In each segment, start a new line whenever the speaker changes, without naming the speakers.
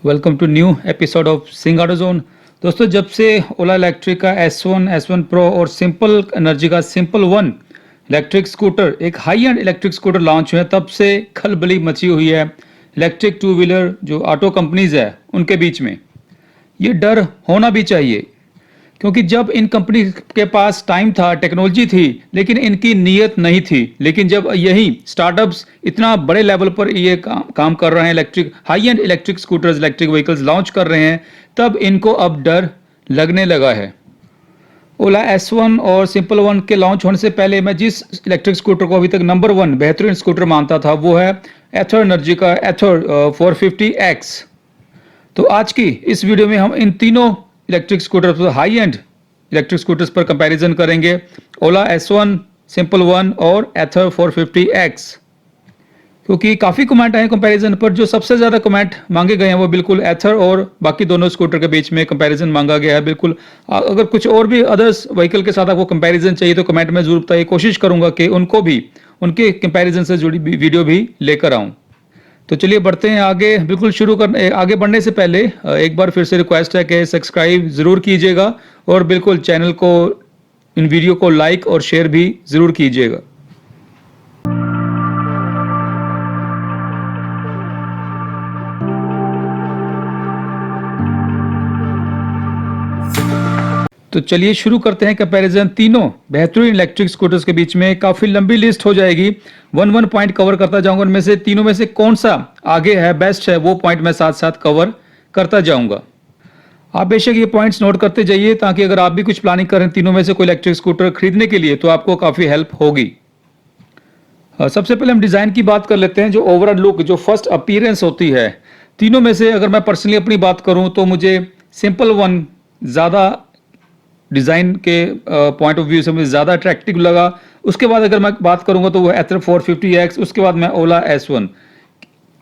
Welcome to new episode of Singh auto zone. दोस्तों, जब से ओला इलेक्ट्रिक का S1 प्रो और सिंपल एनर्जी का सिंपल वन इलेक्ट्रिक स्कूटर, एक high end electric scooter launch हुए, तब से खलबली मची हुई है इलेक्ट्रिक टू व्हीलर जो ऑटो कंपनीज है उनके बीच में। ये डर होना भी चाहिए, क्योंकि जब इन कंपनी के पास टाइम था, टेक्नोलॉजी थी, लेकिन इनकी नीयत नहीं थी। लेकिन जब यही स्टार्टअप्स इतना बड़े लेवल पर ये काम कर रहे हैं, electric high end electric scooters, electric vehicles launch कर रहे हैं, तब इनको अब डर लगने लगा है। ओला S1 और सिंपल वन के लॉन्च होने से पहले मैं जिस इलेक्ट्रिक स्कूटर को अभी तक नंबर 1 बेहतरीन स्कूटर मानता था, वो है एथर एनर्जी का एथर 450X। तो आज की इस वीडियो में हम इन तीनों electric scooter, high end electric scooters पर कंपैरिजन करेंगे, ओला S1, सिंपल वन और एथर 450X। क्योंकि काफ़ी कमेंट आए कंपैरिजन पर, जो सबसे ज़्यादा कमेंट मांगे गए हैं वो बिल्कुल एथर और बाकी दोनों स्कूटर के बीच में कंपैरिजन मांगा गया है। बिल्कुल, अगर कुछ और भी अदर्स व्हीकल के साथ आपको कंपैरिजन चाहिए तो कमेंट में जरूर बताइए, कोशिश करूंगा कि उनको भी उनके कंपैरिजन से जुड़ी वीडियो भी लेकर आऊँ। तो चलिए बढ़ते हैं आगे। बिल्कुल आगे बढ़ने से पहले एक बार फिर से रिक्वेस्ट है कि सब्सक्राइब ज़रूर कीजिएगा और बिल्कुल चैनल को, इन वीडियो को लाइक और शेयर भी ज़रूर कीजिएगा। तो चलिए शुरू करते हैं कंपैरिजन तीनों बेहतरीन इलेक्ट्रिक स्कूटर्स के बीच में। काफ़ी लंबी लिस्ट हो जाएगी, वन पॉइंट कवर करता जाऊंगा। उनमें से तीनों में से कौन सा आगे है, बेस्ट है, वो पॉइंट मैं साथ साथ कवर करता जाऊंगा। आप बेशक ये पॉइंट्स नोट करते जाइए, ताकि अगर आप भी कुछ प्लानिंग करें तीनों में से कोई इलेक्ट्रिक स्कूटर खरीदने के लिए, तो आपको काफ़ी हेल्प होगी। सबसे पहले हम डिज़ाइन की बात कर लेते हैं। जो ओवरऑल लुक, जो फर्स्ट अपीयरेंस होती है, तीनों में से अगर मैं पर्सनली अपनी बात करूं तो मुझे सिंपल वन ज़्यादा डिज़ाइन के पॉइंट ऑफ व्यू से मुझे ज़्यादा अट्रैक्टिव लगा। उसके बाद अगर मैं बात करूंगा तो वो एथर 450X, उसके बाद मैं ओला S1।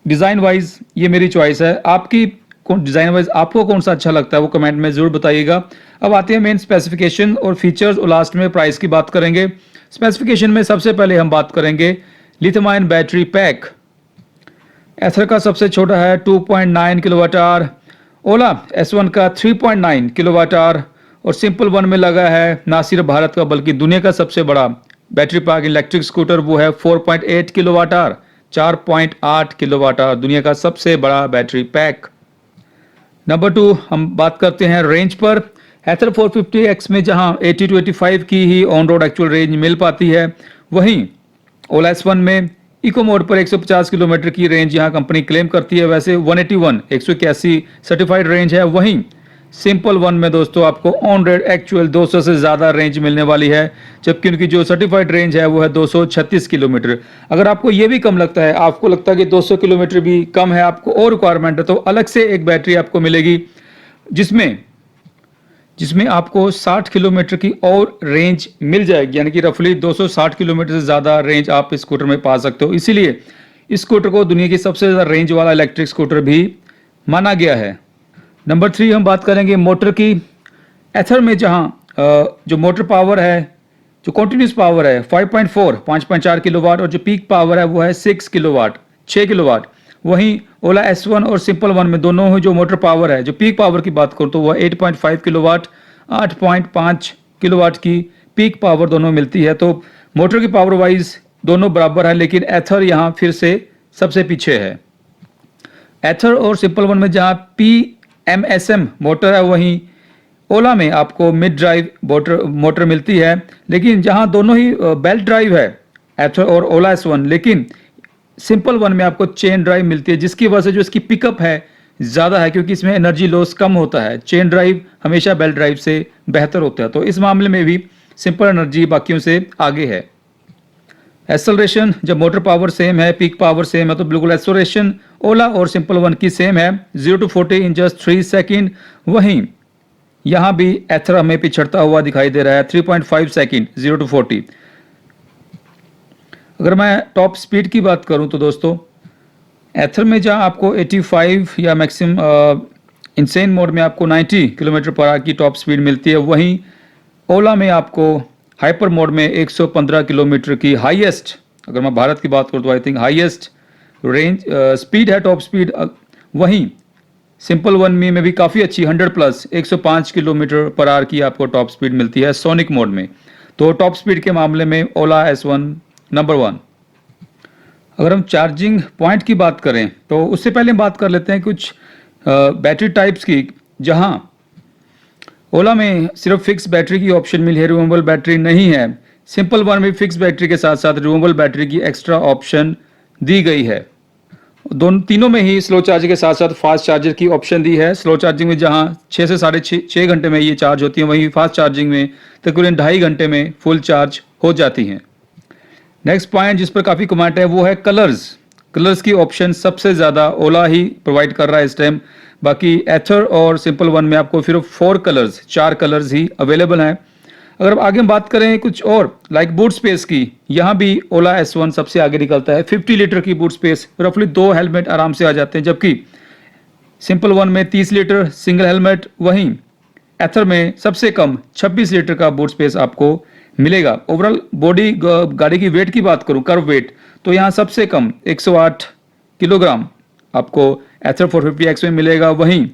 डिज़ाइन वाइज ये मेरी चॉइस है। आपकी डिज़ाइन वाइज आपको कौन सा अच्छा लगता है वो कमेंट में ज़रूर बताइएगा। अब आते हैं मेन स्पेसिफिकेशन और फीचर्स, और लास्ट में प्राइस की बात करेंगे। स्पेसिफिकेशन में सबसे पहले हम बात करेंगे लिथियम आयन बैटरी पैक। एथर का सबसे छोटा है 2.9 किलोवाट आवर, ओला S1 का 3.9 किलोवाट आवर, और सिंपल वन में लगा है ना सिर्फ भारत का बल्कि दुनिया का सबसे बड़ा बैटरी पैक इलेक्ट्रिक स्कूटर, वो है 4.8 किलोवाट आवर, 4.8 किलोवाट आवर, दुनिया का सबसे बड़ा बैटरी पैक। नंबर 2 हम बात करते हैं रेंज पर। एथर 450X में जहां 80 to 85 की ही ऑन रोड एक्चुअल रेंज मिल पाती है, वहीं ओला S1 में इको मोड पर 150 किलोमीटर की रेंज यहां कंपनी क्लेम करती है। वैसे 181 सर्टिफाइड रेंज है। वहीं सिंपल वन में दोस्तों आपको ऑन रोड एक्चुअल 200 से ज़्यादा रेंज मिलने वाली है, जबकि उनकी जो सर्टिफाइड रेंज है वो है 236 किलोमीटर। अगर आपको ये भी कम लगता है, आपको लगता है कि 200 किलोमीटर भी कम है, आपको और रिक्वायरमेंट है, तो अलग से एक बैटरी आपको मिलेगी जिसमें आपको 60 किलोमीटर की और रेंज मिल जाएगी, यानी कि रफली 260 किलोमीटर से ज़्यादा रेंज आप इस स्कूटर में पा सकते हो। इसीलिए इस स्कूटर को दुनिया की सबसे ज़्यादा रेंज वाला इलेक्ट्रिक स्कूटर भी माना गया है। नंबर 3 हम बात करेंगे मोटर की। एथर में जहां जो मोटर पावर है, जो कॉन्टिन्यूस पावर है 5.4 किलोवाट, और जो पीक पावर है वो है 6 किलोवाट। वहीं ओला S1 और सिंपल वन में दोनों ही जो मोटर पावर है, जो पीक पावर की बात करूं तो वह 8.5 किलोवाट, 8.5 किलोवाट की पीक पावर दोनों मिलती है। तो मोटर की पावर वाइज दोनों बराबर है, लेकिन एथर यहाँ फिर से सबसे पीछे है। एथर और सिंपल वन में जहाँ PMSM मोटर है, वहीं ओला में आपको मिड ड्राइव मोटर मिलती है। लेकिन जहाँ दोनों ही बेल्ट ड्राइव है, एथर और ओला S1, लेकिन सिंपल वन में आपको चेन ड्राइव मिलती है, जिसकी वजह से जो इसकी पिकअप है ज़्यादा है, क्योंकि इसमें एनर्जी लॉस कम होता है। चेन ड्राइव हमेशा बेल्ट ड्राइव से बेहतर होता है, तो इस मामले में भी सिंपल एनर्जी बाकियों से आगे है। एक्सेलरेशन, जब मोटर पावर सेम है, पीक पावर सेम है, तो बिल्कुल एक्सेलरेशन ओला और सिंपल वन की सेम है, 0 to 40 इन जस्ट 3 सेकेंड। वहीं यहाँ भी एथर हमें पिछड़ता हुआ दिखाई दे रहा है, 3.5 सेकेंड 0 to 40। अगर मैं टॉप स्पीड की बात करूं तो दोस्तों, एथर में जहां आपको 85 या मैक्सिमम इंसेन मोड में आपको 90 किलोमीटर पर आवर की टॉप स्पीड मिलती है, वहीं ओला में आपको हाइपर मोड में 115 किलोमीटर की हाईएस्ट, अगर मैं भारत की बात करूं तो I think highest range speed है, टॉप स्पीड। वहीं सिंपल वन में भी काफ़ी अच्छी 100 प्लस 105 किलोमीटर पर आवर की आपको टॉप स्पीड मिलती है सोनिक मोड में। तो टॉप स्पीड के मामले में ओला S1 नंबर 1। अगर हम चार्जिंग पॉइंट की बात करें तो उससे पहले हम बात कर लेते हैं कुछ बैटरी टाइप्स की, जहां ओला में सिर्फ फिक्स बैटरी की ऑप्शन मिली है, रिमूवेबल बैटरी नहीं है। सिंपल वन में फिक्स बैटरी के साथ साथ रिमूवेबल बैटरी की एक्स्ट्रा ऑप्शन दी गई है। दोनों तीनों में ही स्लो चार्जिंग के साथ साथ फास्ट चार्जर की ऑप्शन दी है। स्लो चार्जिंग में जहां 6 से साढ़े 6 घंटे में ये चार्ज होती है, वहीं फास्ट चार्जिंग में तकरीबन 2.5 घंटे में फुल चार्ज हो जाती हैं। नेक्स्ट पॉइंट जिस पर काफ़ी कमेंट है वो है कलर्स। कलर्स की ऑप्शन सबसे ज़्यादा ओला ही प्रोवाइड कर रहा है इस टाइम। बाकी एथर और सिंपल वन में आपको सिर्फ 4 कलर्स ही अवेलेबल हैं। अगर आगे हम बात करें कुछ और लाइक बूट स्पेस की, यहाँ भी ओला S1 सबसे आगे निकलता है। 50 लीटर की बूट स्पेस, रफली 2 हेलमेट आराम से आ जाते हैं, जबकि सिंपल वन में 30 लीटर सिंगल हेलमेट, वहीं एथर में सबसे कम 26 लीटर का बूट स्पेस आपको मिलेगा। ओवरऑल बॉडी गाड़ी की वेट की बात करूं, कर्व वेट, तो यहाँ सबसे कम 108 किलोग्राम आपको एथर 450X में मिलेगा। वहीं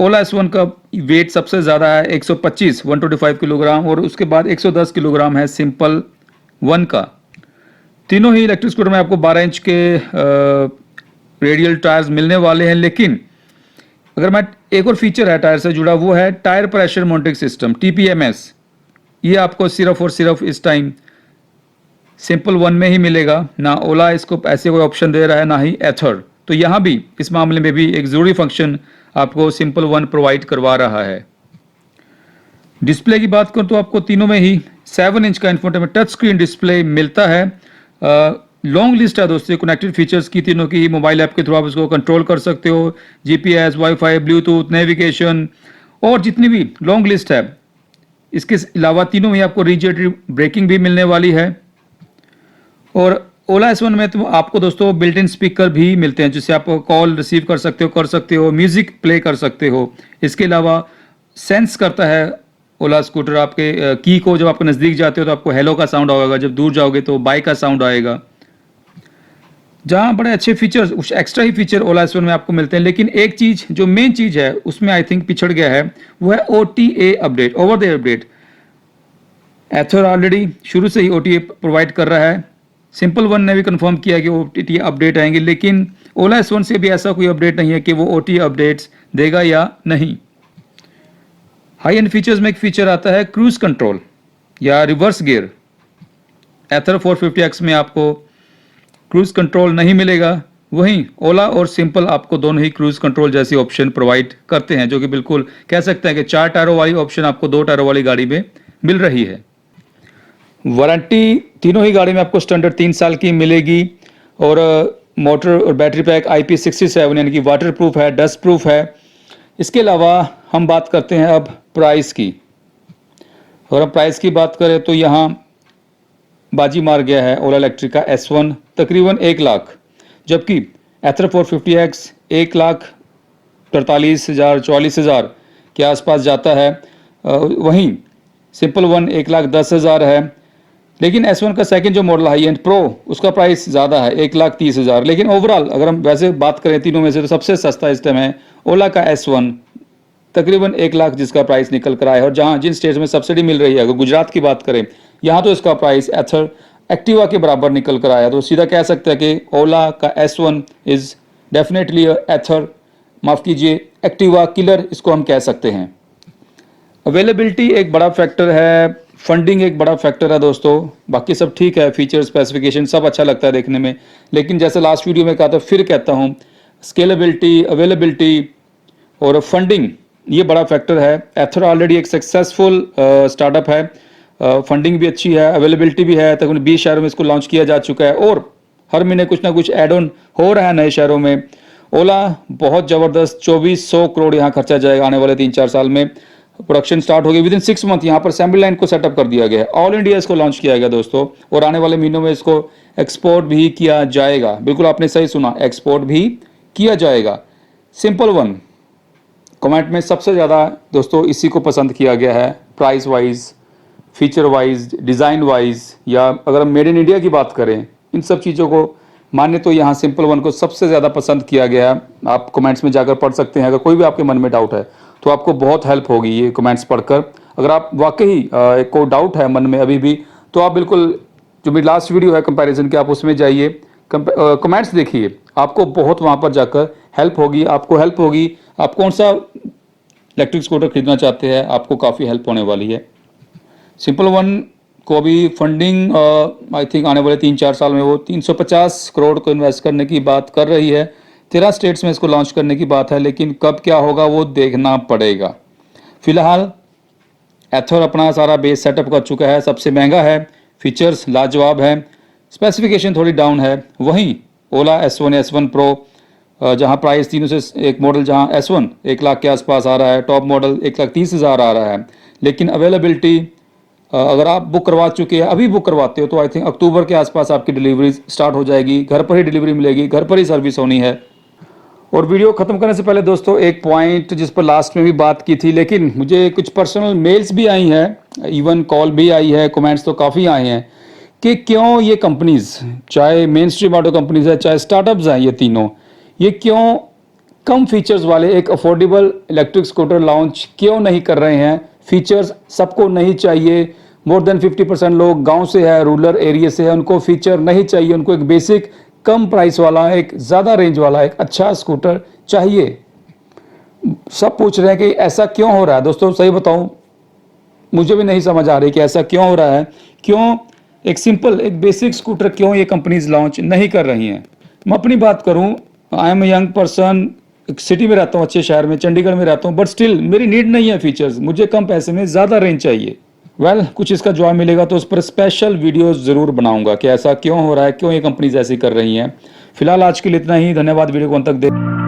ओला S1 का वेट सबसे ज़्यादा है 125 किलोग्राम, और उसके बाद 110 किलोग्राम है सिंपल वन का। तीनों ही इलेक्ट्रिक स्कूटर में आपको 12 इंच के रेडियल टायर्स मिलने वाले हैं। लेकिन अगर मैं एक और फीचर है टायर से जुड़ा, वो है tyre pressure monitoring system TPMS। ये आपको सिर्फ और सिर्फ इस टाइम सिंपल वन में ही मिलेगा, ना ओला इसको ऐसे कोई ऑप्शन दे रहा है, ना ही एथर। तो यहाँ भी इस मामले में भी एक ज़रूरी फंक्शन आपको सिंपल वन प्रोवाइड करवा रहा है। डिस्प्ले की बात करूं तो आपको तीनों में ही 7 इंच का इंफोटेनमेंट टच स्क्रीन डिस्प्ले मिलता है। लॉन्ग लिस्ट है दोस्तों कनेक्टेड फीचर्स की, तीनों की मोबाइल ऐप के थ्रू आप इसको कंट्रोल कर सकते हो। GPS, वाईफाई, ब्लूटूथ, नेविगेशन और जितनी भी लॉन्ग लिस्ट है। इसके अलावा तीनों में आपको रीजनरेटिव ब्रेकिंग भी मिलने वाली है। और ओला S1 में तो आपको दोस्तों बिल्ट इन स्पीकर भी मिलते हैं, जिससे आप कॉल रिसीव कर सकते हो, म्यूजिक प्ले कर सकते हो। इसके अलावा सेंस करता है ओला स्कूटर आपके की को, जब आप नज़दीक जाते हो तो आपको हेलो का साउंड आएगा, जब दूर जाओगे तो बाय का साउंड आएगा। जहाँ बड़े अच्छे फीचर्स, कुछ एक्स्ट्रा ही फीचर ओला S1 में आपको मिलते हैं। लेकिन एक चीज़ जो मेन चीज़ है उसमें आई थिंक पिछड़ गया है, वो है OTA update, over the air update. Ather already शुरू से ही OTA प्रोवाइड कर रहा है। सिंपल वन ने भी कंफर्म किया कि OTA अपडेट आएंगे, लेकिन ओला S1 से भी ऐसा कोई अपडेट नहीं है कि वो OTA अपडेट्स देगा या नहीं। हाई एंड फीचर्स में एक फीचर आता है क्रूज कंट्रोल या रिवर्स गियर। एथर 450X में आपको क्रूज कंट्रोल नहीं मिलेगा, वहीं ओला और सिंपल आपको दोनों ही क्रूज कंट्रोल जैसी ऑप्शन प्रोवाइड करते हैं, जो कि बिल्कुल कह सकते हैं कि 4 टायरों वाली ऑप्शन आपको 2 टायरों वाली गाड़ी में मिल रही है। वारंटी तीनों ही गाड़ी में आपको स्टैंडर्ड 3 साल की मिलेगी, और मोटर और बैटरी पैक IP67 यानी कि वाटर प्रूफ है, डस्ट प्रूफ है। इसके अलावा हम बात करते हैं अब प्राइस की। और अब प्राइस की बात करें तो यहाँ बाजी मार गया है ओला इलेक्ट्रिक का S1 तकरीबन 1 लाख, जबकि एथर 450X 1,43,000 44,000 के आसपास जाता है। वहीं सिंपल वन 1,10,000 है। लेकिन S1 का सेकंड जो मॉडल हाई एंड प्रो, उसका प्राइस ज़्यादा है 1,30,000। लेकिन ओवरऑल अगर हम वैसे बात करें तीनों में से, तो सबसे सस्ता इस टाइम है ओला का S1 तकरीबन 1 लाख जिसका प्राइस निकल कर आया है। और जहाँ जिन स्टेट्स में सब्सिडी मिल रही है, अगर गुजरात की बात करें, यहाँ तो इसका प्राइस एथर एक्टिवा के बराबर निकल कर आया। तो सीधा कह सकते हैं कि ओला का S1 इज़ डेफिनेटली एथर, माफ़ कीजिए, एक्टिवा किलर इसको हम कह सकते हैं। अवेलेबिलिटी एक बड़ा फैक्टर है, फंडिंग एक बड़ा फैक्टर है दोस्तों। बाकी सब ठीक है, फीचर स्पेसिफिकेशन सब अच्छा लगता है देखने में। लेकिन जैसे लास्ट वीडियो में कहा था, फिर कहता हूँ, स्केलेबिलिटी, अवेलेबिलिटी और फंडिंग ये बड़ा फैक्टर है। एथर ऑलरेडी एक सक्सेसफुल स्टार्टअप है, फंडिंग भी अच्छी है, अवेलेबिलिटी भी है। तकरीबन 20 शहरों में इसको लॉन्च किया जा चुका है, और हर महीने कुछ ना कुछ एड ऑन हो रहा है नए शहरों में। ओला बहुत ज़बरदस्त 2400 करोड़ यहाँ खर्चा जाएगा आने वाले 3-4 साल में। प्रोडक्शन स्टार्ट होगी विद इन 6 मंथ। यहाँ पर असेंबली लाइन को सेटअप कर दिया गया है। ऑल इंडिया इसको लॉन्च किया गया दोस्तों, और आने वाले महीनों में इसको एक्सपोर्ट भी किया जाएगा। बिल्कुल आपने सही सुना, एक्सपोर्ट भी किया जाएगा। सिंपल वन कमेंट में सबसे ज़्यादा दोस्तों इसी को पसंद किया गया है, price wise, feature wise, design wise, या अगर हम मेड इन इंडिया की बात करें, इन सब चीज़ों को माने तो यहाँ सिंपल वन को सबसे ज़्यादा पसंद किया गया है। आप कमेंट्स में जाकर पढ़ सकते हैं, अगर कोई भी आपके मन में डाउट है तो आपको बहुत हेल्प होगी ये कमेंट्स पढ़कर। अगर आप वाकई कोई डाउट है मन में अभी भी, तो आप बिल्कुल जो मेरी लास्ट वीडियो है कंपैरिजन की, आप उसमें जाइए, कमेंट्स देखिए, आपको बहुत वहाँ पर जाकर हेल्प होगी। आपको हेल्प होगी, आप कौन सा इलेक्ट्रिक स्कूटर खरीदना चाहते हैं, आपको काफ़ी हेल्प होने वाली है। सिंपल वन को अभी फंडिंग आई थिंक आने वाले 3-4 साल में वो 350 करोड़ को इन्वेस्ट करने की बात कर रही है। 13 स्टेट्स में इसको लॉन्च करने की बात है, लेकिन कब क्या होगा वो देखना पड़ेगा। फिलहाल एथर अपना सारा बेस सेटअप कर चुका है, सबसे महंगा है, फीचर्स लाजवाब है, स्पेसिफिकेशन थोड़ी डाउन है। वहीं ओला S1 S1 प्रो जहां प्राइस तीनों से एक मॉडल, जहां S1 1 लाख के आसपास आ रहा है, टॉप मॉडल 1,30,000 आ रहा है, लेकिन अवेलेबिलिटी अगर आप बुक करवा चुके हैं, अभी बुक करवाते हो, तो आई थिंक अक्टूबर के आसपास आपकी डिलीवरी स्टार्ट हो जाएगी, घर पर ही डिलीवरी मिलेगी, घर पर ही सर्विस होनी है। और वीडियो ख़त्म करने से पहले दोस्तों एक पॉइंट जिस पर लास्ट में भी बात की थी, लेकिन मुझे कुछ पर्सनल मेल्स भी आई हैं, इवन कॉल भी आई है, कमेंट्स तो काफ़ी आए हैं कि क्यों ये कंपनीज़, चाहे मेन स्ट्रीम ऑटो कंपनीज़ है, चाहे स्टार्टअप्स हैं, ये तीनों, ये क्यों कम फीचर्स वाले एक अफोर्डेबल इलेक्ट्रिक स्कूटर लॉन्च क्यों नहीं कर रहे हैं। फीचर्स सबको नहीं चाहिए, मोर देन 50% लोग गांव से है, रूरल एरिया से है, उनको फीचर नहीं चाहिए, उनको एक बेसिक कम प्राइस वाला, एक ज़्यादा रेंज वाला, एक अच्छा स्कूटर चाहिए। सब पूछ रहे हैं कि ऐसा क्यों हो रहा है। दोस्तों सही बताऊं, मुझे भी नहीं समझ आ रही कि ऐसा क्यों हो रहा है, क्यों एक सिंपल एक बेसिक स्कूटर क्यों ये कंपनीज लॉन्च नहीं कर रही हैं। मैं अपनी बात करूं, आई एम यंग पर्सन, एक सिटी में रहता हूं, अच्छे शहर में, चंडीगढ़ में रहता हूं, बट स्टिल मेरी नीड नहीं है फीचर्स, मुझे कम पैसे में ज़्यादा रेंज चाहिए। कुछ इसका जवाब मिलेगा तो उस पर स्पेशल वीडियोस ज़रूर बनाऊंगा कि ऐसा क्यों हो रहा है, क्यों ये कंपनीज ऐसी कर रही हैं। फिलहाल आज के लिए इतना ही, धन्यवाद वीडियो को अंत तक देख